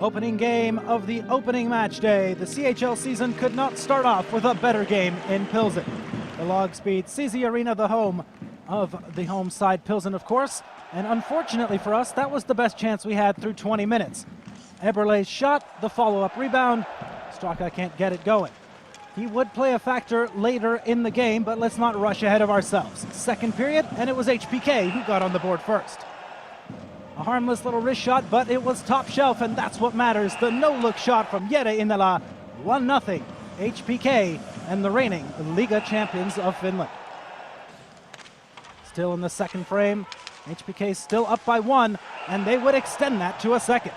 Opening game of the opening match day. The CHL season could not start off with a better game in Pilsen. The Logspeed CZ Arena, the home of the home side Pilsen, of course. And unfortunately for us, that was the best chance we had through 20 minutes. Eberle's shot, the follow-up rebound. Straka can't get it going. He would play a factor later in the game, but let's not rush ahead of ourselves. Second period, and it was HPK who got on the board first. A harmless little wrist shot, but it was top shelf, and that's what matters. The no-look shot from Jere Innala, 1-0. HPK and the reigning Liga champions of Finland. Still in the second frame, HPK still up by 1, and they would extend that to a second.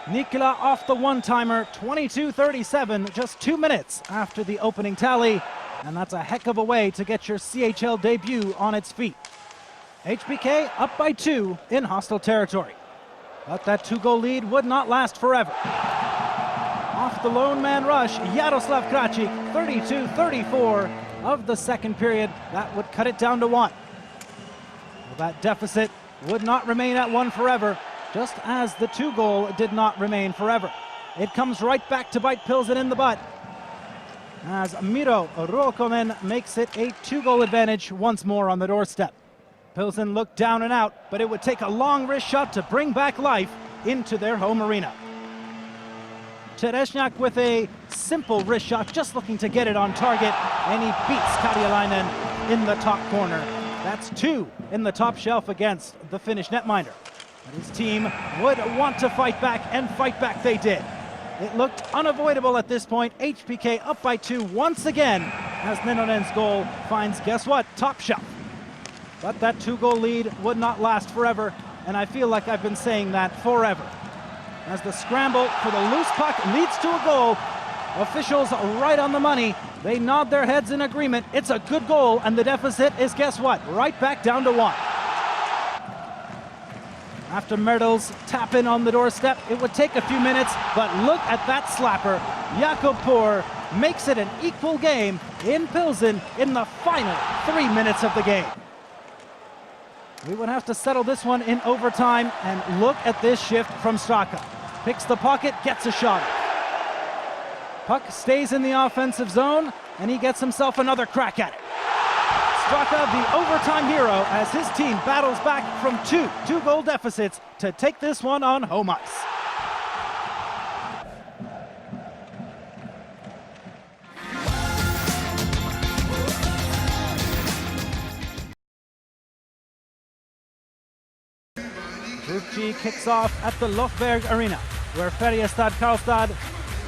Nikila off the one-timer, 22-37, just 2 minutes after the opening tally, and that's a heck of a way to get your CHL debut on its feet. HBK up by 2 in hostile territory. But that 2-goal lead would not last forever. Off the lone man rush, Jaroslav Kracic, 32-34 of the second period. That would cut it down to 1. Well, that deficit would not remain at 1 forever, just as the 2-goal did not remain forever. It comes right back to bite Pilsen in the butt, as Miro Ruokonen makes it a 2-goal advantage once more on the doorstep. Pilsen looked down and out, but it would take a long wrist shot to bring back life into their home arena. Teresniak with a simple wrist shot, just looking to get it on target, and he beats Karjalainen in the top corner. That's 2 in the top shelf against the Finnish netminder. But his team would want to fight back, and fight back they did. It looked unavoidable at this point. HPK up by 2 once again, as Nenonen's goal finds, guess what, top shelf. But that 2-goal lead would not last forever, and I feel like I've been saying that forever. As the scramble for the loose puck leads to a goal, officials right on the money. They nod their heads in agreement. It's a good goal, and the deficit is, guess what, right back down to 1. After Merdel's tap in on the doorstep, it would take a few minutes, but look at that slapper. Jakob Poor makes it an equal game in Pilsen in the final 3 minutes of the game. We would have to settle this one in overtime, and look at this shift from Straka. Picks the pocket, gets a shot. Puck stays in the offensive zone, and he gets himself another crack at it. Straka, the overtime hero, as his team battles back from 2-goal deficits to take this one on home ice. Group G kicks off at the Lofberg Arena, where Färjestad Karlstad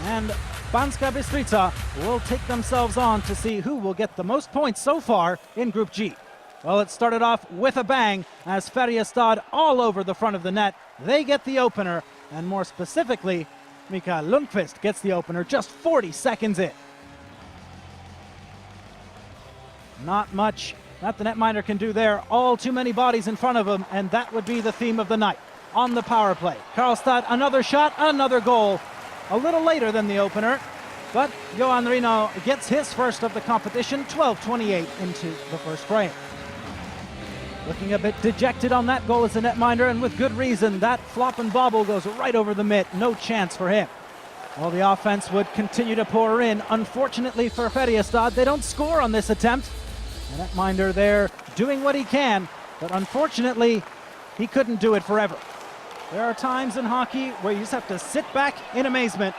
and Banska Bystrica will take themselves on to see who will get the most points so far in Group G. Well, it started off with a bang, as Färjestad all over the front of the net. They get the opener, and more specifically, Mikael Lundqvist gets the opener just 40 seconds in. Not much that the netminder can do there. All too many bodies in front of him, and that would be the theme of the night. On the power play, Karlstad, another shot, another goal. A little later than the opener, but Johan Rino gets his first of the competition, 12:28 into the first frame. Looking a bit dejected on that goal as a netminder, and with good reason. That flop and bobble goes right over the mitt, no chance for him. Well, the offense would continue to pour in. Unfortunately for Färjestad, they don't score on this attempt. The netminder there doing what he can, but unfortunately, he couldn't do it forever. There are times in hockey where you just have to sit back in amazement,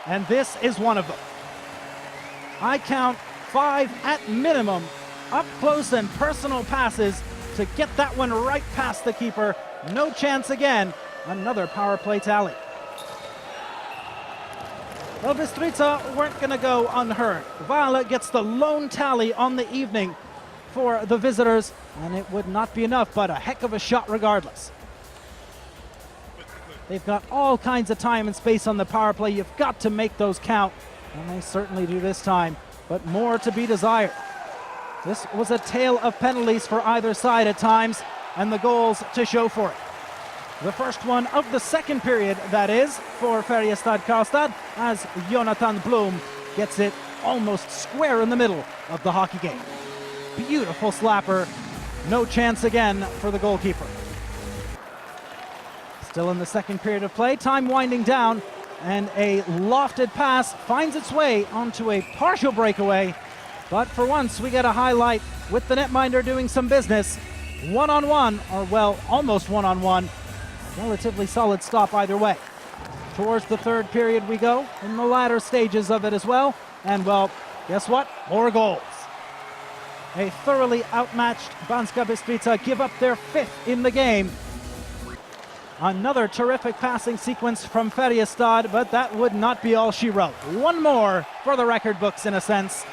and this is one of them. I count 5 at minimum up close and personal passes to get that one right past the keeper. No chance again. Another power play tally. Well, Bystrica weren't going to go unhurt. Vale gets the lone tally on the evening for the visitors, and it would not be enough, but a heck of a shot regardless. They've got all kinds of time and space on the power play. You've got to make those count, and they certainly do this time, but more to be desired. This was a tale of penalties for either side at times, and the goals to show for it. The first one of the second period, that is, for Färjestad Karlstad, as Jonathan Blom gets it almost square in the middle of the hockey game. Beautiful slapper. No chance again for the goalkeeper. Still in the second period of play, time winding down, and a lofted pass finds its way onto a partial breakaway. But for once, we get a highlight with the netminder doing some business. One-on-one, or well, almost one-on-one. Relatively solid stop either way. Towards the third period we go, in the latter stages of it as well. And well, guess what? More goals. A thoroughly outmatched Banska Bystrica give up their 5th in the game. Another terrific passing sequence from Färjestad, but that would not be all she wrote. One more for the record books in a sense.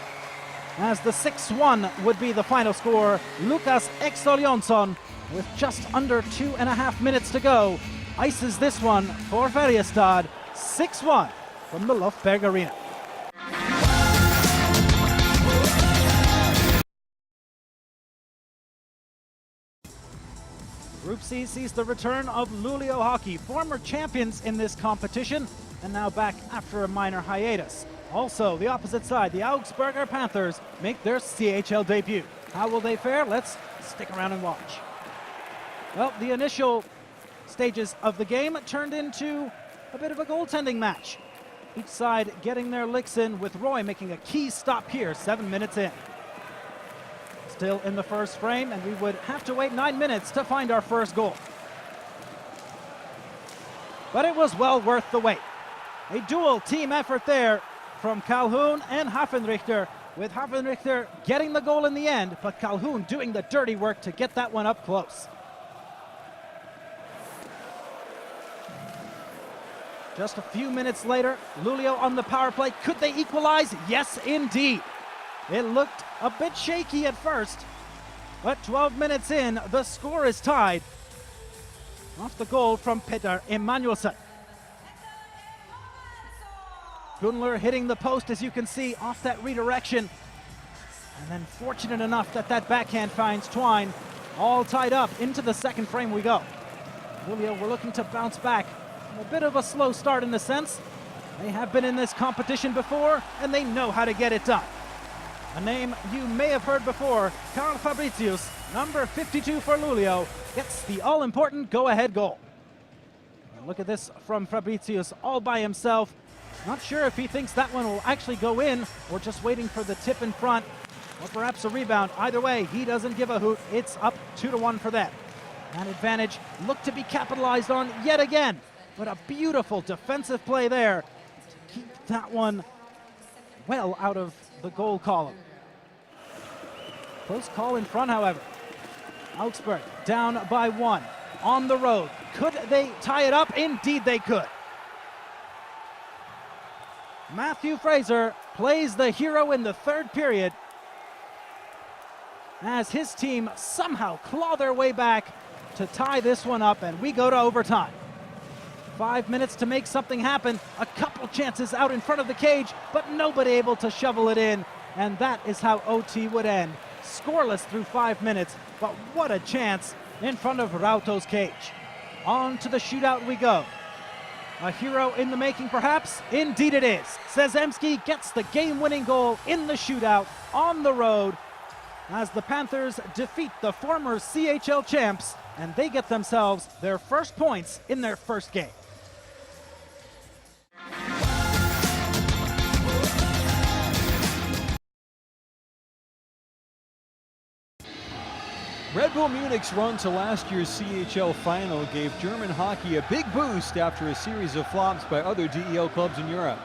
As the 6-1 would be the final score, Lukas Ekstol Jonsson, with just under 2.5 minutes to go, ices this one for Färjestad, 6-1 from the Löfberg Arena. Group C sees the return of Luleå Hockey, former champions in this competition, and now back after a minor hiatus. Also, the opposite side, the Augsburger Panthers make their CHL debut. How will they fare? Let's stick around and watch. Well, the initial stages of the game turned into a bit of a goaltending match. Each side getting their licks in, with Roy making a key stop here 7 minutes in. Still in the first frame, and we would have to wait 9 minutes to find our first goal. But it was well worth the wait. A dual team effort there from Calhoun and Hafenrichter, with Hafenrichter getting the goal in the end, but Calhoun doing the dirty work to get that one up close. Just a few minutes later, Luleå on the power play. Could they equalize? Yes, indeed. It looked a bit shaky at first, but 12 minutes in, the score is tied off the goal from Peter Emanuelsson. Gunler hitting the post, as you can see, off that redirection. And then fortunate enough that that backhand finds Twine. All tied up. Into the second frame we go. Luleå were looking to bounce back. A bit of a slow start in a sense. They have been in this competition before, and they know how to get it done. A name you may have heard before, Karl Fabricius, number 52 for Luleå, gets the all-important go-ahead goal. And look at this from Fabricius all by himself. Not sure if he thinks that one will actually go in, or just waiting for the tip in front, or perhaps a rebound. Either way, he doesn't give a hoot. It's up 2-1 for them. That advantage looked to be capitalized on yet again, but a beautiful defensive play there to keep that one well out of the goal column. Close call in front, however. Augsburg down by 1 on the road. Could they tie it up? Indeed they could. Matthew Fraser plays the hero in the third period as his team somehow claw their way back to tie this one up, and we go to overtime. 5 minutes to make something happen. A couple chances out in front of the cage, but nobody able to shovel it in, and that is how OT would end. Scoreless through 5 minutes, but what a chance in front of Rauto's cage. On to the shootout we go. A hero in the making, perhaps? Indeed it is. Sezemski gets the game-winning goal in the shootout on the road as the Panthers defeat the former CHL champs, and they get themselves their first points in their first game. Red Bull Munich's run to last year's CHL final gave German hockey a big boost after a series of flops by other DEL clubs in Europe.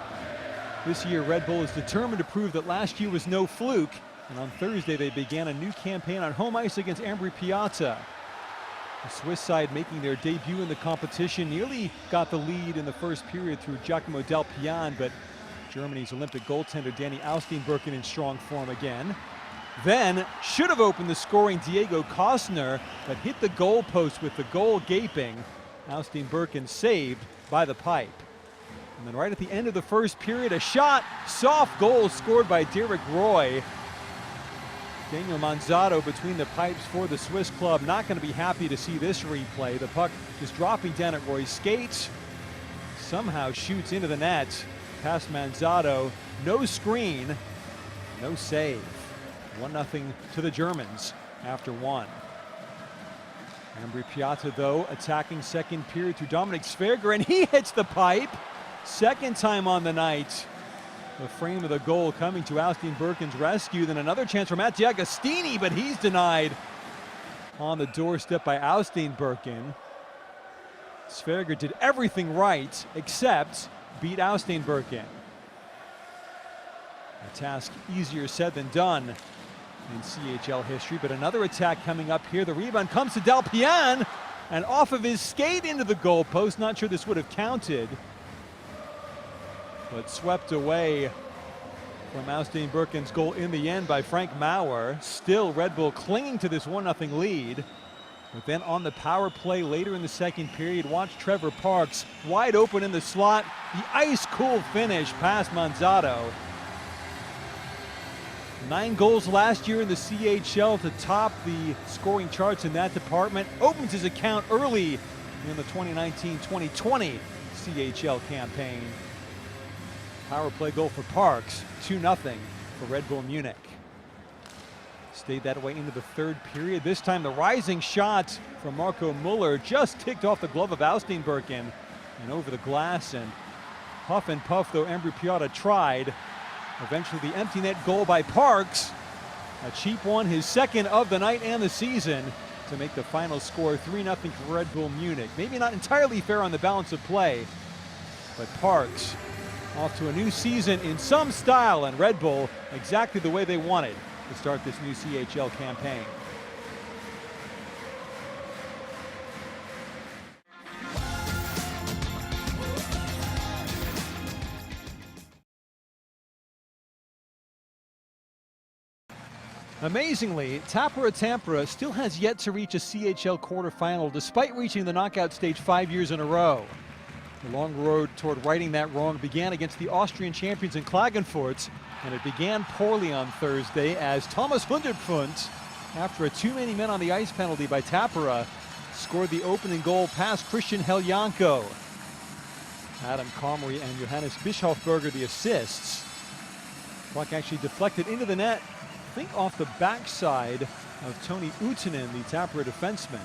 This year, Red Bull is determined to prove that last year was no fluke, and on Thursday they began a new campaign on home ice against Ambri Piazza. The Swiss side making their debut in the competition nearly got the lead in the first period through Giacomo Del Pian, but Germany's Olympic goaltender Danny Austin-Birken in strong form again. Then should have opened the scoring Diego Kostner, but hit the goalpost with the goal gaping. Austin-Birken saved by the pipe. And then right at the end of the first period, a shot, soft goal scored by Derek Roy. Daniel Manzato between the pipes for the Swiss club. Not going to be happy to see this replay. The puck just dropping down at Roy's skates. Somehow shoots into the net. Past Manzato. No screen. No save. 1-0 to the Germans after 1. Embry Piata, though, attacking second period through Dominic Sverger, and he hits the pipe. Second time on the night. The frame of the goal coming to Austin Birkin's rescue. Then another chance for Matt D'Agostini, but he's denied on the doorstep by Austin Birkin. Sverger did everything right except beat Austin Birkin. A task easier said than done in CHL history, but another attack coming up here. The rebound comes to Delpian, and off of his skate into the goalpost. Not sure this would have counted, but swept away from Austin Birkin's goal in the end by Frank Maurer. Still Red Bull clinging to this 1-0 lead. But then on the power play later in the second period, watch Trevor Parks wide open in the slot. The ice-cool finish past Manzato. 9 goals last year in the CHL to top the scoring charts in that department. Opens his account early in the 2019-2020 CHL campaign. Power play goal for Parks, 2-0 for Red Bull Munich. Stayed that way into the third period. This time the rising shot from Marco Muller just ticked off the glove of Austin Birkin and over the glass, and huff and puff though Embry Piata tried. Eventually the empty net goal by Parks, a cheap one, his second of the night and the season, to make the final score 3-0 for Red Bull Munich. Maybe not entirely fair on the balance of play, but Parks off to a new season in some style, and Red Bull exactly the way they wanted to start this new CHL campaign. Amazingly, Tampere still has yet to reach a CHL quarterfinal despite reaching the knockout stage 5 years in a row. The long road toward righting that wrong began against the Austrian champions in Klagenfurt, and it began poorly on Thursday as Thomas Hundertpfund, after a too many men on the ice penalty by Tappara, scored the opening goal past Christian Heljanko. Adam Comrie and Johannes Bischofberger the assists. Puck actually deflected into the net, I think off the backside of Toni Uutinen, the Tappara defenseman.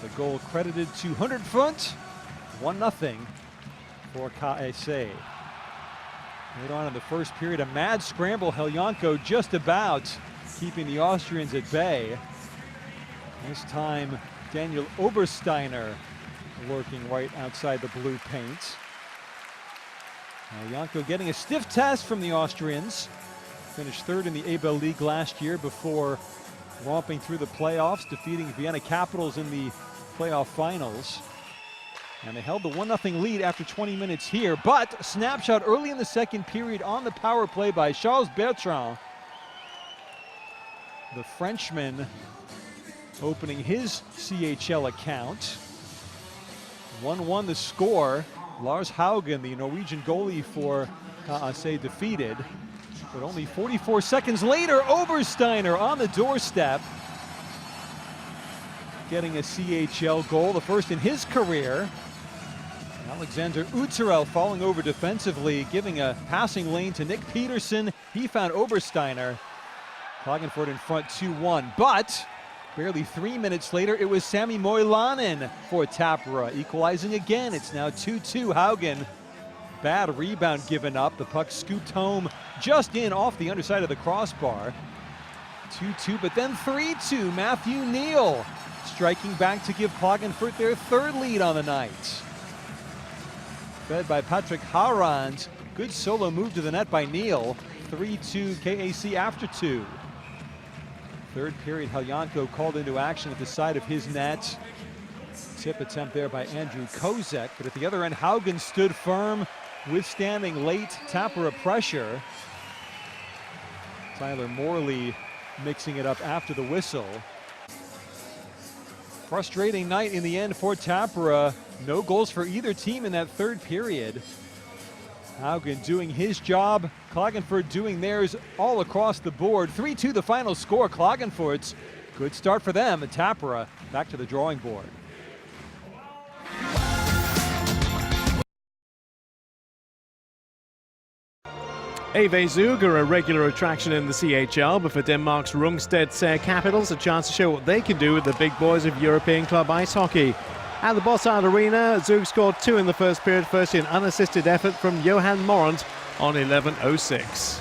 The goal credited to Hundertpfund, 1-0 for KSC. Later on in the first period, a mad scramble. Heljanko just about keeping the Austrians at bay. This time, Daniel Obersteiner lurking right outside the blue paint. Heljanko getting a stiff test from the Austrians. Finished third in the Abel League last year before romping through the playoffs, defeating Vienna Capitals in the playoff finals. And they held the 1-0 lead after 20 minutes here, but a snapshot early in the second period on the power play by Charles Bertrand. The Frenchman opening his CHL account. 1-1 the score. Lars Haugen, the Norwegian goalie for KAC, defeated. But only 44 seconds later, Obersteiner on the doorstep, getting a CHL goal, the first in his career. Alexander Utterel falling over defensively, giving a passing lane to Nick Peterson. He found Obersteiner. Klagenfurt in front 2-1, but barely 3 minutes later, it was Sami Moilanen for Tappara, equalizing again. It's now 2-2. Haugen, bad rebound given up. The puck scooped home just in off the underside of the crossbar. 2-2, but then 3-2. Matthew Neal striking back to give Klagenfurt their third lead on the night. Fed by Patrick Harand. Good solo move to the net by Neal. 3-2 KAC after 2. Third period, Heljanko called into action at the side of his net. Tip attempt there by Andrew Kozek, but at the other end, Haugen stood firm, withstanding late Tappara pressure. Tyler Morley mixing it up after the whistle. Frustrating night in the end for Tappara. No goals for either team in that third period. Haugen doing his job, Klagenfurt doing theirs all across the board. 3-2 the final score. Klagenfurt's good start for them. And Tappara back to the drawing board. AV Zug are a regular attraction in the CHL, but for Denmark's Rungsted Sair Capitals, a chance to show what they can do with the big boys of European club ice hockey. At the Bossard Arena, Zug scored 2 in the first period, firstly an unassisted effort from Johan Morant on 11:06.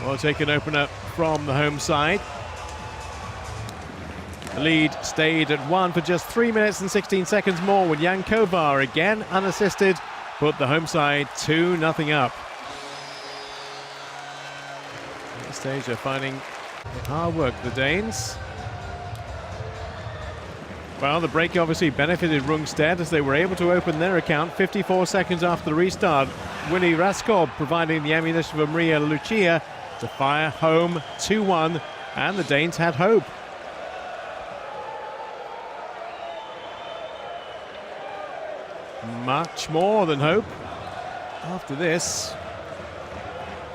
We'll take an opener from the home side. The lead stayed at 1 for just 3 minutes and 16 seconds more when Jan Kovar, again unassisted, put the home side 2-0 up. At this stage they're finding hard work, the Danes. Well, the break obviously benefited Rungsted as they were able to open their account 54 seconds after the restart. Willi Raskob providing the ammunition for Maria Lucia to fire home 2-1, and the Danes had hope. Much more than hope. After this,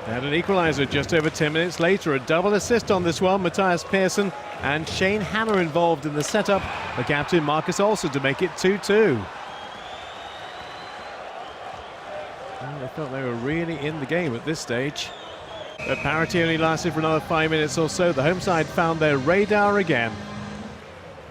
they had an equaliser just over 10 minutes later. A double assist on this one. Matthias Persson and Shane Hanna involved in the setup. The captain Marcus Olsson to make it 2-2. They felt they were really in the game at this stage. The parity only lasted for another 5 minutes or so. The home side found their radar again.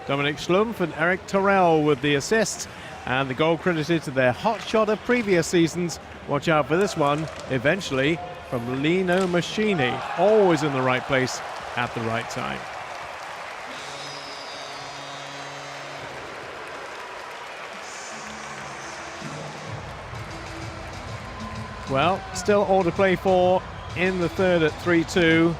Dominic Schlumpf and Eric Torell with the assist, and the goal credited to their hot shot of previous seasons. Watch out for this one, eventually, from Lino Machini. Always in the right place at the right time. Well, still all to play for in the third at 3-2.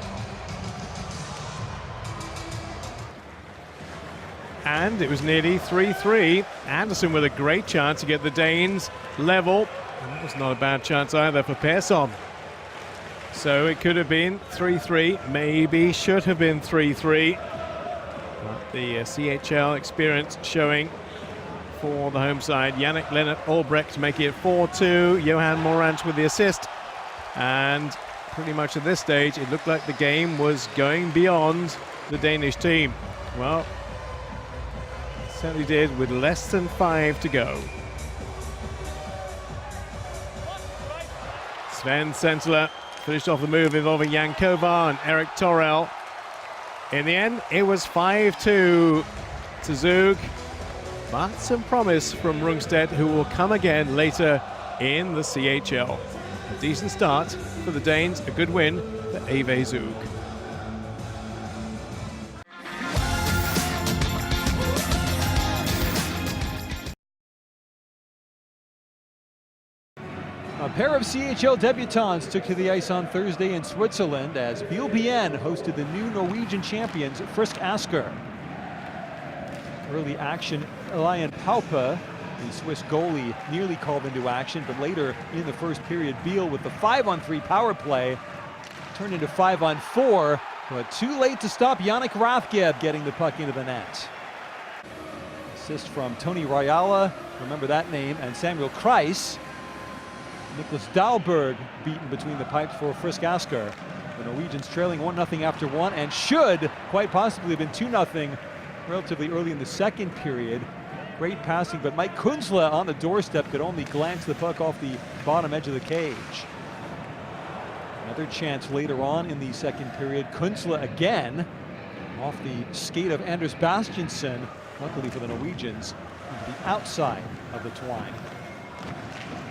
And it was nearly 3-3. Anderson with a great chance to get the Danes level. And that was not a bad chance either for Persson. So it could have been 3-3, maybe should have been 3-3. But the CHL experience showing for the home side. Yannick Lennart Albrecht making it 4-2. Johan Morant with the assist. And pretty much at this stage, it looked like the game was going beyond the Danish team. Well, certainly did with less than 5 to go. Sven Sentler finished off the move involving Jan Kovar and Eric Torell. In the end, it was 5-2 to Zug, but some promise from Rungsted, who will come again later in the CHL. A decent start for the Danes, a good win for AV Zug. A pair of CHL debutants took to the ice on Thursday in Switzerland as BLBN hosted the new Norwegian champions Frisk Asker. Early action, Elian Paupe, the Swiss goalie, nearly called into action, but later in the first period, Biel with the 5-on-3 power play turned into 5-on-4, but too late to stop Yannick Rathgeb getting the puck into the net. Assist from Tony Rayala, remember that name, and Samuel Kreis. Niklas Dahlberg beaten between the pipes for Frisk Asker. The Norwegians trailing 1-0 after 1, and should quite possibly have been 2-0 relatively early in the second period. Great passing, but Mike Kunzle on the doorstep could only glance the puck off the bottom edge of the cage. Another chance later on in the second period. Kunzle again off the skate of Anders Bastiansen, luckily for the Norwegians, into the outside of the twine.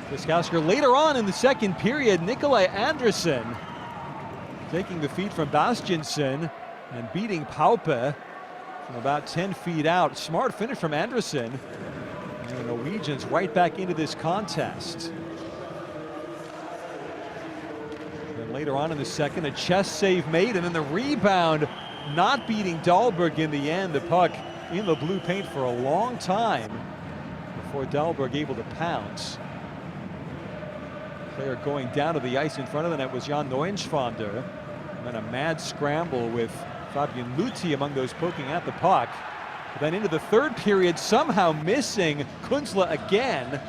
Frisk Asker later on in the second period, Nikolai Andersson taking the feed from Bastiansen and beating Paupe from about 10 feet out. Smart finish from Andersson. And the Norwegians right back into this contest. Then later on in the second, a chest save made, and then the rebound, not beating Dahlberg in the end. The puck in the blue paint for a long time before Dahlberg able to pounce. Player going down to the ice in front of the net was Jan Neuenschwander. And then a mad scramble with Fabian Luthi among those poking at the puck. But then into the third period, somehow missing Kunzle again.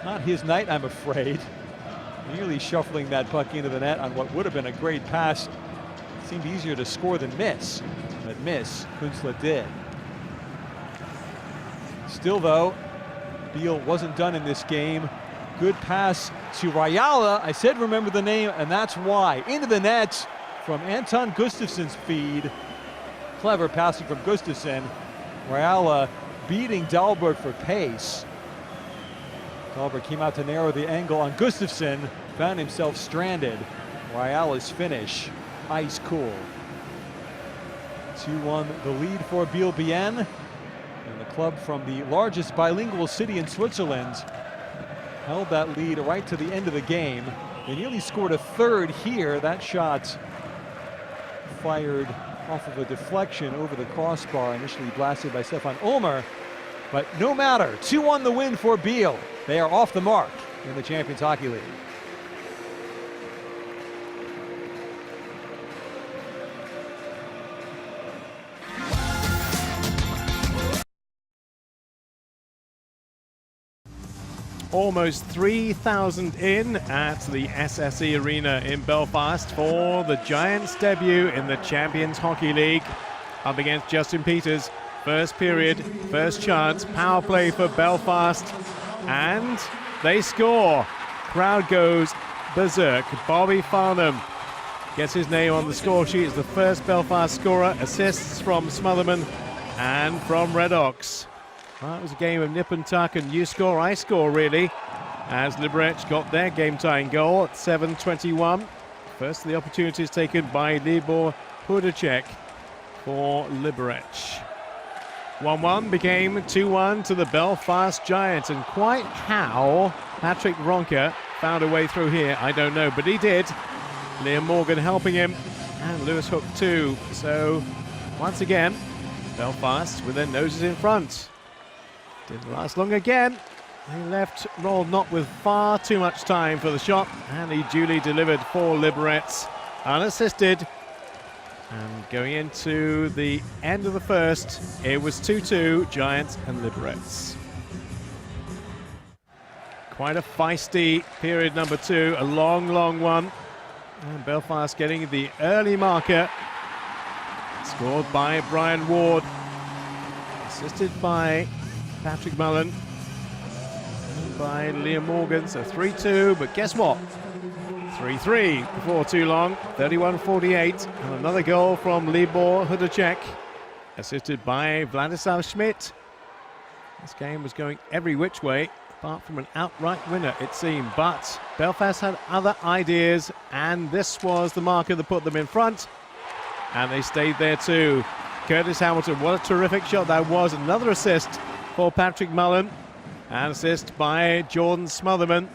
Not his night, I'm afraid. Nearly shuffling that puck into the net on what would have been a great pass. It seemed easier to score than miss. But miss, Kunzle did. Still though, Biel wasn't done in this game. Good pass to Rayala. I said remember the name, and that's why. Into the net from Anton Gustafsson's feed. Clever passing from Gustafsson. Rayala beating Dahlberg for pace. Dahlberg came out to narrow the angle on Gustafsson, found himself stranded. Rayala's finish, ice cool. 2-1 the lead for Biel-Bienne. And the club from the largest bilingual city in Switzerland held that lead right to the end of the game. They nearly scored a third here. That shot fired off of a deflection over the crossbar, initially blasted by Stefan Ulmer. But no matter, 2-1 the win for Biel. They are off the mark in the Champions Hockey League. Almost 3,000 in at the SSE Arena in Belfast for the Giants' debut in the Champions Hockey League. Up against Justin Peters. First period, first chance, power play for Belfast, and they score. Crowd goes berserk. Bobby Farnham gets his name on the score sheet as the first Belfast scorer. Assists from Smotherman and from Redox. Well, it was a game of nip and tuck, and you score, I score, really, as Liberec got their game-tying goal at 7:21. First of the opportunities taken by Libor Hudacek for Liberec. 1-1 became 2-1 to the Belfast Giants, and quite how Patrick Ronker found a way through here, I don't know, but he did. Liam Morgan helping him, and Lewis Hook too. So, once again, Belfast with their noses in front. Didn't last long again. He left Roll not with far too much time for the shot, and he duly delivered for Liberec, unassisted. And going into the end of the first, it was 2-2, Giants and Liberec. Quite a feisty period number two, a long, long one. And Belfast getting the early marker. Scored by Brian Ward, assisted by Patrick Mullen and by Liam Morgan. So 3-2, but guess what? 3-3 before too long, 31-48, and another goal from Libor Hudacek, assisted by Vladislav Schmidt. This game was going every which way, apart from an outright winner, it seemed. But Belfast had other ideas, and this was the marker that put them in front, and they stayed there too. Curtis Hamilton, what a terrific shot that was. Another assist for Patrick Mullen, and assist by Jordan Smotherman.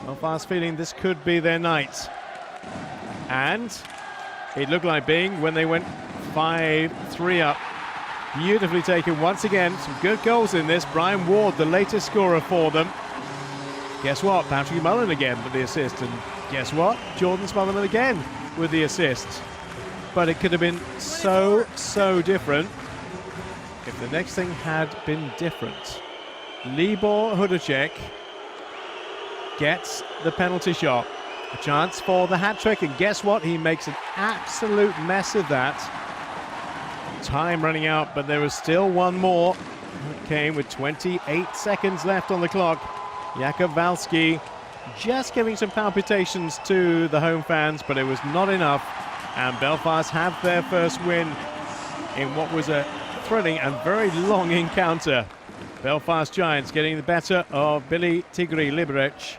Belfast feeling this could be their night. And it looked like being when they went 5-3 up. Beautifully taken once again. Some good goals in this. Brian Ward, the latest scorer for them. Guess what? Patrick Mullen again with the assist. And guess what? Jordan Smotherman again with the assist. But it could have been so, so different if the next thing had been different. Libor Hudacek gets the penalty shot. A chance for the hat-trick, and guess what? He makes an absolute mess of that. Time running out, but there was still one more. It came with 28 seconds left on the clock. Jakub Valski just giving some palpitations to the home fans, but it was not enough. And Belfast have their first win in what was a thrilling and very long encounter. Belfast Giants getting the better of Billy Tigri Liberec